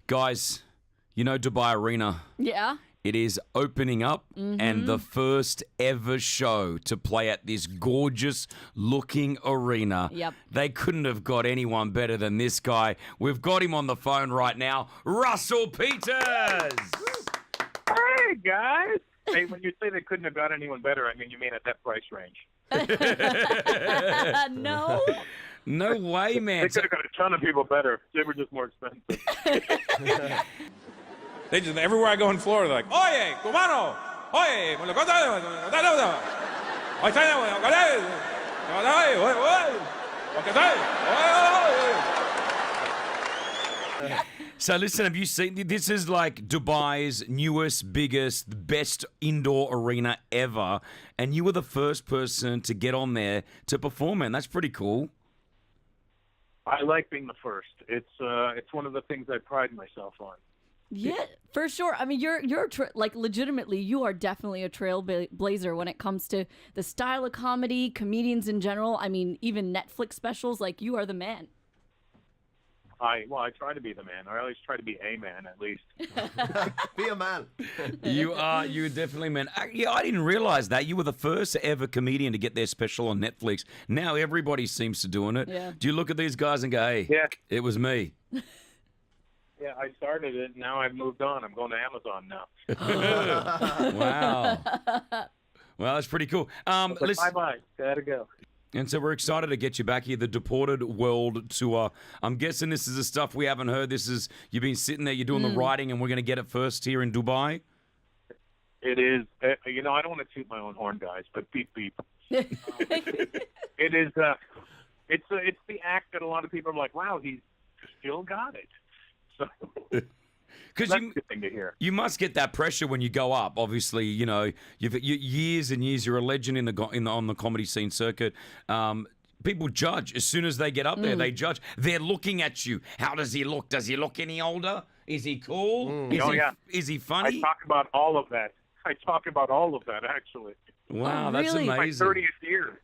Guys, you know Dubai Arena? Yeah. It is opening up and the first ever show to play at this gorgeous looking arena. Yep. They couldn't have got anyone better than this guy. We've got him on the phone right now, Russell Peters. Hey, guys. Hey, when you say they couldn't have got anyone better, I mean, you mean at that price range. No. No way, man. They could have got a ton of people better. They were just more expensive. They just, everywhere I go in Florida, they're like, oye, cubano, oye, me lo conta, So listen, have you seen, this is like Dubai's newest, biggest, best indoor arena ever, and you were the first person to get on there to perform, and that's pretty cool. I like being the first. It's one of the things I pride myself on. Yeah, for sure. I mean, you're like legitimately, you are definitely a trailblazer when it comes to the style of comedy, comedians in general. I mean, even Netflix specials. Like, you are the man. I try to be the man. Or at least try to be a man, at least. Be a man. You're definitely, man. Yeah, I didn't realize that. You were the first ever comedian to get their special on Netflix. Now everybody seems to doing it. Yeah. Do you look at these guys and go, hey, Yeah. it was me? Yeah, I started it. Now I've moved on. I'm going to Amazon now. Wow. Well, that's pretty cool. Listen, Bye-bye. Gotta go. and so we're excited to get you back here, the Deported World Tour. I'm guessing this is the stuff we haven't heard. This is, you've been sitting there, you're doing the writing, and we're going to get it first here in Dubai. It is. I don't want to toot my own horn, guys, but beep beep. It is. It's the act that a lot of people are like, wow, he's still got it. So Because that's a good thing to hear. you must get that pressure when you go up. Obviously, you know, you've years and years. You're a legend on the comedy scene circuit. People judge as soon as they get up there. They judge. They're looking at you. How does he look? Does he look any older? Is he cool? Is he funny? I talk about all of that. Actually. Wow, Oh, that's really? My amazing. 30th year.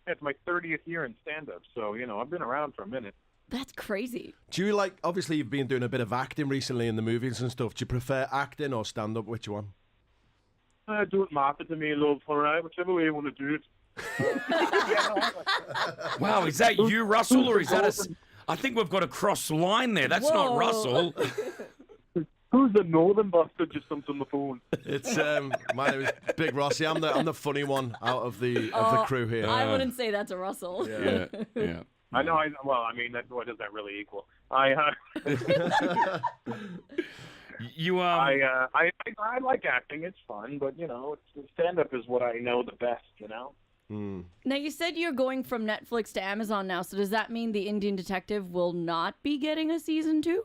It's my 30th year in stand-up, so I've been around for a minute. That's crazy. Do you obviously you've been doing a bit of acting recently in the movies and stuff. Do you prefer acting or stand-up? Which one? Do it matter to me, love, all right? Whichever way you want to do it. Wow, is that you, Russell, or is that I think we've got a cross line there. That's not Whoa. Russell. Who's the northern bastard just jumped on the phone? It's my name is Big Rossi. I'm the funny one out of the crew here. I wouldn't say that's a Russell. Yeah. I know. What does that really equal? You I like acting. It's fun, but stand-up is what I know the best. Now, you said you're going from Netflix to Amazon now, so does that mean The Indian Detective will not be getting a season 2?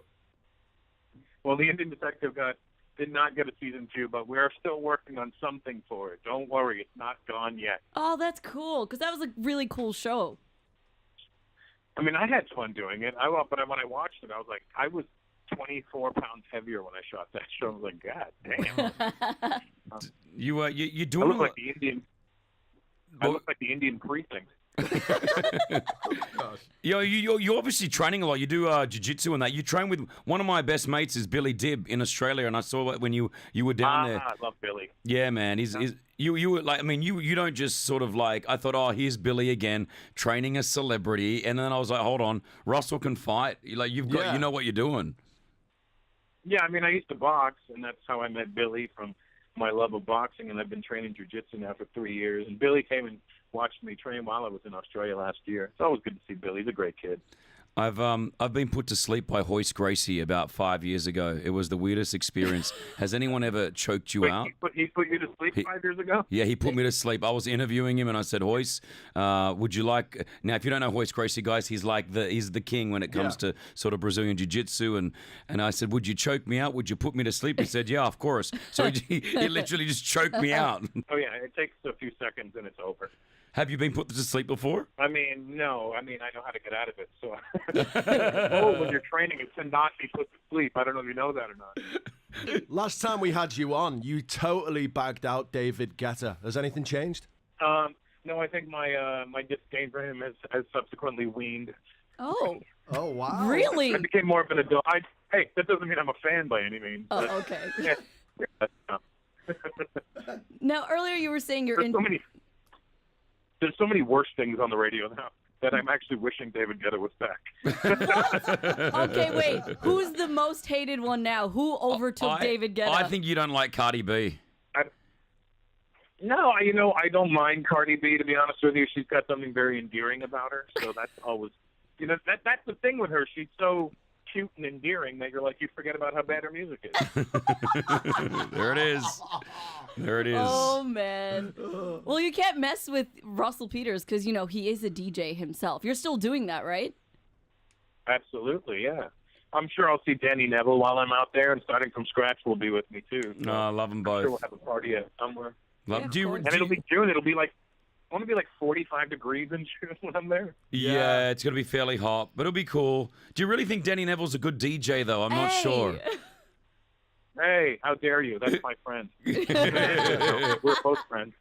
Well, The Indian Detective did not get a season 2, but we're still working on something for it. Don't worry, it's not gone yet. Oh, that's cool, because that was a really cool show. I mean, I had fun doing it. But when I watched it, I was like, I was 24 pounds heavier when I shot that show. I was like, God damn. you're I doing look like the Indian. I look like the Indian precinct. You're obviously training a lot. You do Jujitsu and that. You train with one of my best mates is Billy Dibb in Australia, and I saw it when you were down there. I love Billy. Yeah, man. You were like, I mean, you don't just sort of like, I thought, oh, here's Billy again training a celebrity, and then I was like, hold on, Russell can fight. You've got, you know what you're doing. Yeah, I mean, I used to box, and that's how I met Billy, from my love of boxing, and I've been training jiu-jitsu now for 3 years. And Billy came and watched me train while I was in Australia last year. It's always good to see Billy. He's a great kid. I've been put to sleep by Hoist Gracie about 5 years ago. It was the weirdest experience. Has anyone ever choked you out? He put you to sleep 5 years ago? Yeah, he put me to sleep. I was interviewing him, and I said, Hoist, would you like... Now, if you don't know Hoist Gracie, guys, he's the king when it comes to sort of Brazilian jiu-jitsu. And I said, would you choke me out? Would you put me to sleep? He said, yeah, of course. So he literally just choked me out. Oh, yeah, it takes a few seconds, and it's over. Have you been put to sleep before? I mean, no. I mean, I know how to get out of it. So, when you're training, it's to not be put to sleep. I don't know if you know that or not. Last time we had you on, you totally bagged out David Guetta. Has anything changed? No, I think my disdain for him has subsequently weaned. Oh. Oh, wow. Really? I became more of an adult. Hey, that doesn't mean I'm a fan by any means. Oh, but- okay. Yeah. Now, earlier you were saying you're in. There's so many worse things on the radio now that I'm actually wishing David Guetta was back. Okay, wait. Who's the most hated one now? Who overtook David Guetta? I think you don't like Cardi B. No, I don't mind Cardi B, to be honest with you. She's got something very endearing about her, so that's always, that's the thing with her. She's so cute and endearing that you're like, you forget about how bad her music is. There it is. There it is. Oh, man. Well, you can't mess with Russell Peters because, he is a DJ himself. You're still doing that, right? Absolutely, yeah. I'm sure I'll see Danny Neville while I'm out there, and starting from scratch will be with me, too. So No, I love them I'm both. sure we'll have a party somewhere. Love, Yeah, And it'll be June. It'll be like, I want to be like 45 degrees in June when I'm there. Yeah, it's going to be fairly hot, but it'll be cool. Do you really think Danny Neville's a good DJ, though? I'm not sure. Hey, how dare you? That's my friend. We're both friends.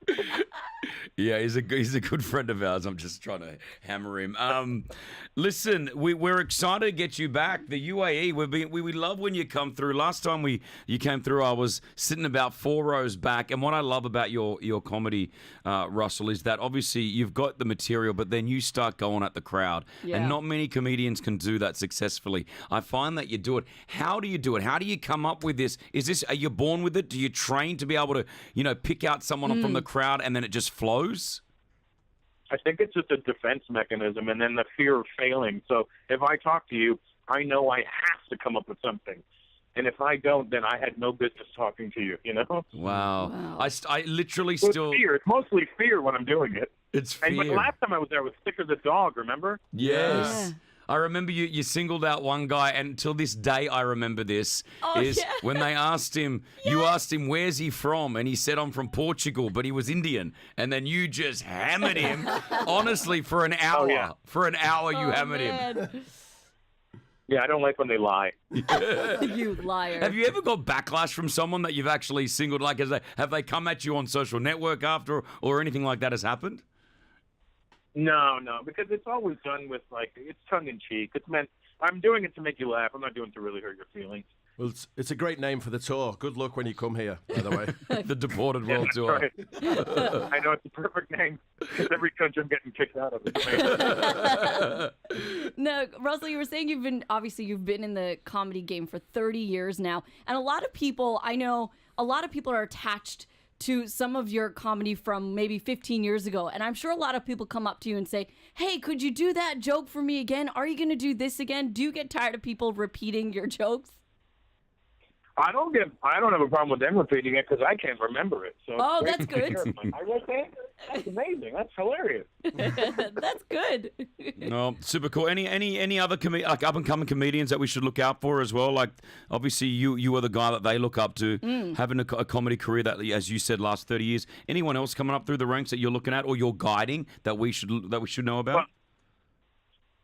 Yeah, he's a good friend of ours. I'm just trying to hammer him. Listen, we're excited to get you back. The UAE, we love when you come through. Last time you came through, I was sitting about 4 rows back. And what I love about your comedy, Russell, is that obviously you've got the material, but then you start going at the crowd. Yeah. And not many comedians can do that successfully. I find that you do it. How do you do it? How do you come up with this? Are you born with it? Do you train to be able to, pick out someone from the crowd and then it just flows? I think it's just a defense mechanism and then the fear of failing. So if I talk to you, I know I have to come up with something. And if I don't, then I had no business talking to you, Wow. I literally So still... it's fear. It's mostly fear when I'm doing it. It's And fear. but last time I was there, I was sick as a dog, remember? Yes. Yeah. I remember you singled out one guy, and till this day I remember this, when they asked him, you asked him, where's he from? And he said, I'm from Portugal, but he was Indian. And then you just hammered him, honestly, for an hour. yeah. For an hour you hammered him. Yeah, I don't like when they lie. You liar. Have you ever got backlash from someone that you've actually singled? Like, have they come at you on social network after or anything like that has happened? No, because it's always done with, it's tongue-in-cheek. I'm doing it to make you laugh. I'm not doing it to really hurt your feelings. Well, it's a great name for the tour. Good luck when you come here, by the way. The Deported World That's Tour. right. I know it's the perfect name because every country I'm getting kicked out of. No, Russell, you were saying you've been in the comedy game for 30 years now. And a lot of people are attached to some of your comedy from maybe 15 years ago. And I'm sure a lot of people come up to you and say, hey, could you do that joke for me again? Are you going to do this again? Do you get tired of people repeating your jokes? I don't have a problem with them repeating it because I can't remember it. So Oh, that's good. I wrote that. That's amazing. That's hilarious. That's good. No, super cool. Any other up and coming comedians that we should look out for as well? Like obviously you are the guy that they look up to, having a comedy career that, as you said, last 30 years. Anyone else coming up through the ranks that you're looking at or you're guiding that we should know about? Well,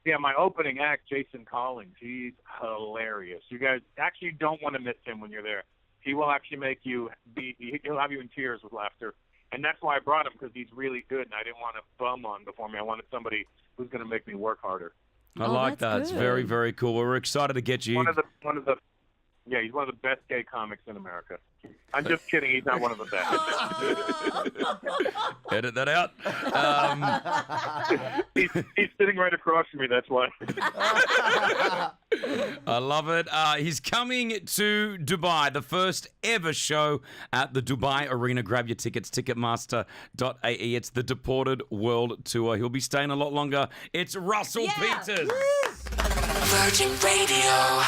yeah, my opening act, Jason Collins, he's hilarious. You guys actually don't want to miss him when you're there. He will actually make you he'll have you in tears with laughter. And that's why I brought him, because he's really good, and I didn't want a bum on before me. I wanted somebody who's going to make me work harder. I like that. that's It's very, good. very cool. We're excited to get you. He's one of the best gay comics in America. I'm just kidding. He's not one of the best. Edit that out. He's sitting right across from me. That's why. I love it. He's coming to Dubai, the first ever show at the Dubai Arena. Grab your tickets, ticketmaster.ae. It's the Deported World Tour. He'll be staying a lot longer. It's Russell Peters. Virgin Radio.